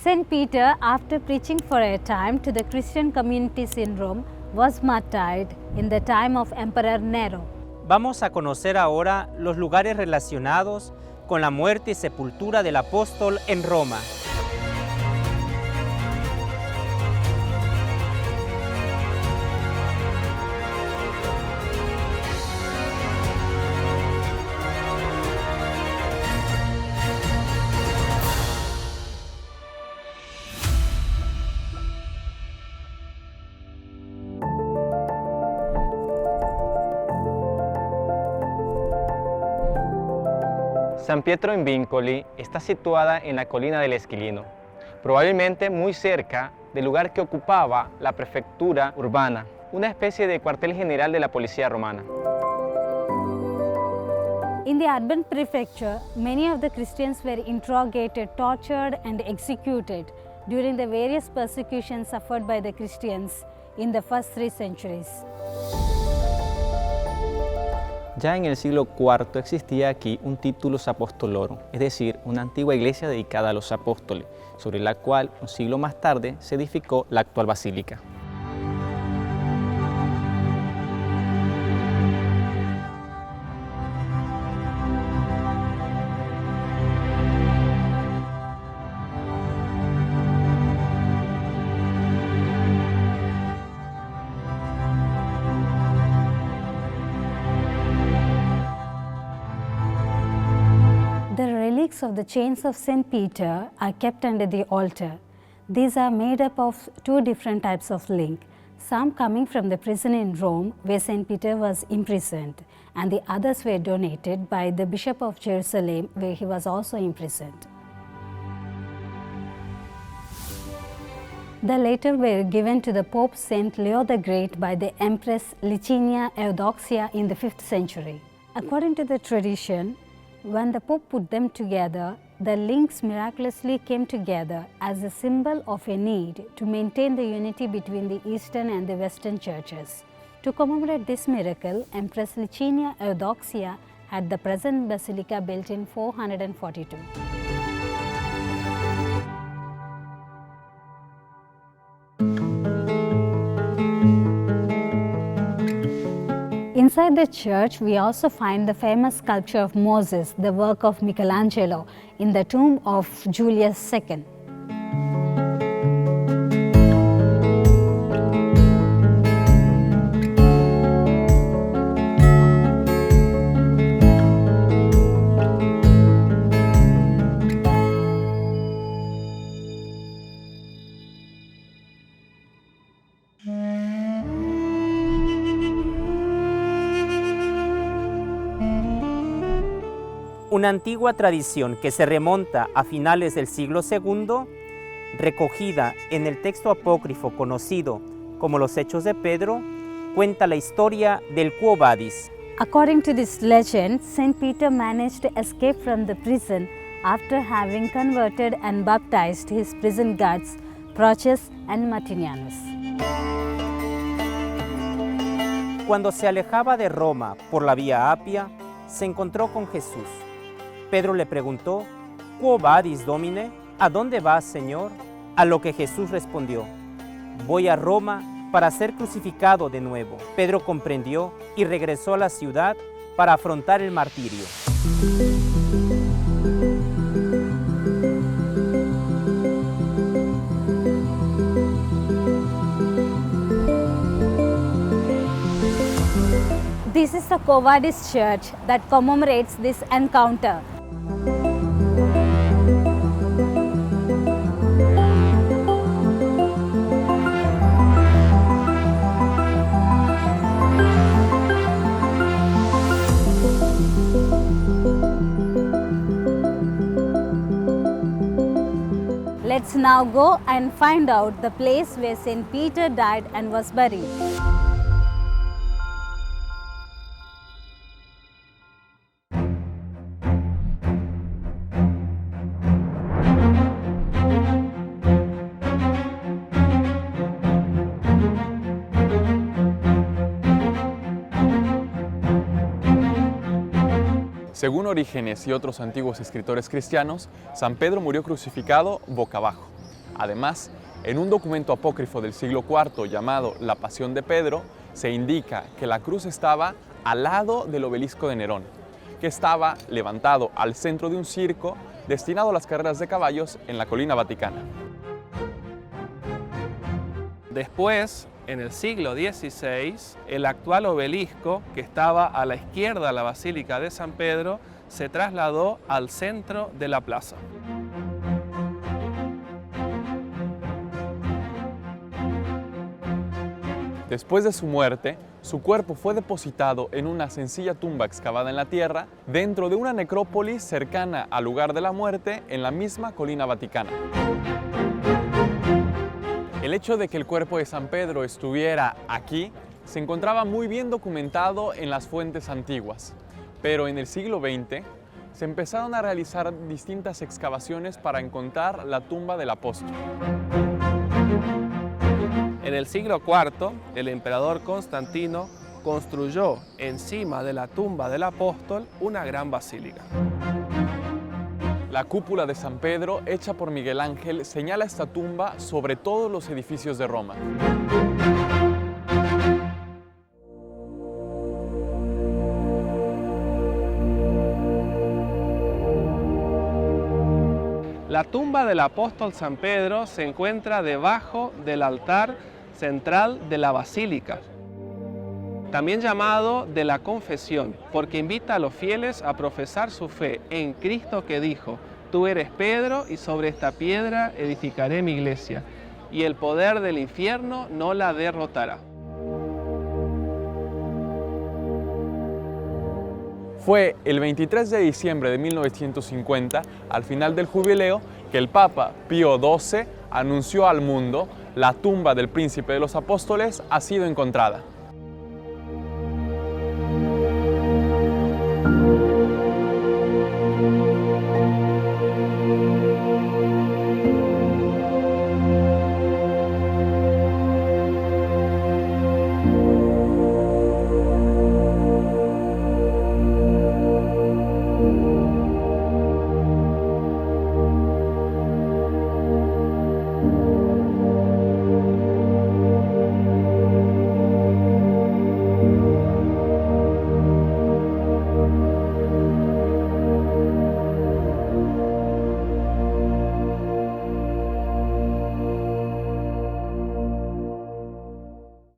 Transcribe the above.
Saint Peter, after preaching for a time to the Christian communities in Rome, was martyred in the time of Emperor Nero. Vamos a conocer ahora los lugares relacionados con la muerte y sepultura del apóstol en Roma. San Pietro in Vincoli está situada en la colina del Esquilino, probablemente muy cerca del lugar que ocupaba la prefectura urbana, una especie de cuartel general de la policía romana. In the urban prefecture, many of the Christians were interrogated, tortured and executed during the various persecutions suffered by the Christians in the first 3 centuries. Ya en el siglo IV existía aquí un titulus apostolorum, es decir, una antigua iglesia dedicada a los apóstoles, sobre la cual un siglo más tarde se edificó la actual basílica. The relics of the chains of St. Peter are kept under the altar. These are made up of 2 different types of link, some coming from the prison in Rome where St. Peter was imprisoned, and the others were donated by the Bishop of Jerusalem where he was also imprisoned. The later were given to the Pope Saint Leo the Great by the Empress Licinia Eudoxia in the 5th century. According to the tradition, when the Pope put them together, the links miraculously came together as a symbol of a need to maintain the unity between the Eastern and the Western churches. To commemorate this miracle, Empress Licinia Eudoxia had the present basilica built in 442. Inside the church, we also find the famous sculpture of Moses, the work of Michelangelo, in the tomb of Julius II. Una antigua tradición que se remonta a finales del siglo II, recogida en el texto apócrifo conocido como los Hechos de Pedro, cuenta la historia del Quo Vadis. According to this legend, St. Peter managed to escape from the prison after having converted and baptized his prison guards, Proches and Martinianus. Cuando se alejaba de Roma por la vía Apia, se encontró con Jesús. Pedro le preguntó, ¿Quo vadis, Domine? ¿A dónde vas, Señor? A lo que Jesús respondió, voy a Roma para ser crucificado de nuevo. Pedro comprendió y regresó a la ciudad para afrontar el martirio. This is the Quo Vadis Church that commemorates this encounter. Let's now go and find out the place where St. Peter died and was buried. Según Orígenes y otros antiguos escritores cristianos, San Pedro murió crucificado boca abajo. Además, en un documento apócrifo del siglo IV llamado La Pasión de Pedro, se indica que la cruz estaba al lado del obelisco de Nerón, que estaba levantado al centro de un circo destinado a las carreras de caballos en la colina vaticana. Después, en el siglo XVI, el actual obelisco, que estaba a la izquierda de la Basílica de San Pedro, se trasladó al centro de la plaza. Después de su muerte, su cuerpo fue depositado en una sencilla tumba excavada en la tierra dentro de una necrópolis cercana al lugar de la muerte en la misma colina vaticana. El hecho de que el cuerpo de San Pedro estuviera aquí se encontraba muy bien documentado en las fuentes antiguas, pero en el siglo XX se empezaron a realizar distintas excavaciones para encontrar la tumba del apóstol. En el siglo IV, el emperador Constantino construyó encima de la tumba del apóstol una gran basílica. La cúpula de San Pedro, hecha por Miguel Ángel, señala esta tumba sobre todos los edificios de Roma. La tumba del apóstol San Pedro se encuentra debajo del altar central de la basílica, también llamado de la confesión, porque invita a los fieles a profesar su fe en Cristo que dijo: tú eres Pedro y sobre esta piedra edificaré mi iglesia, y el poder del infierno no la derrotará. Fue el 23 de diciembre de 1950, al final del jubileo, que el Papa Pío XII anunció al mundo: la tumba del Príncipe de los Apóstoles ha sido encontrada.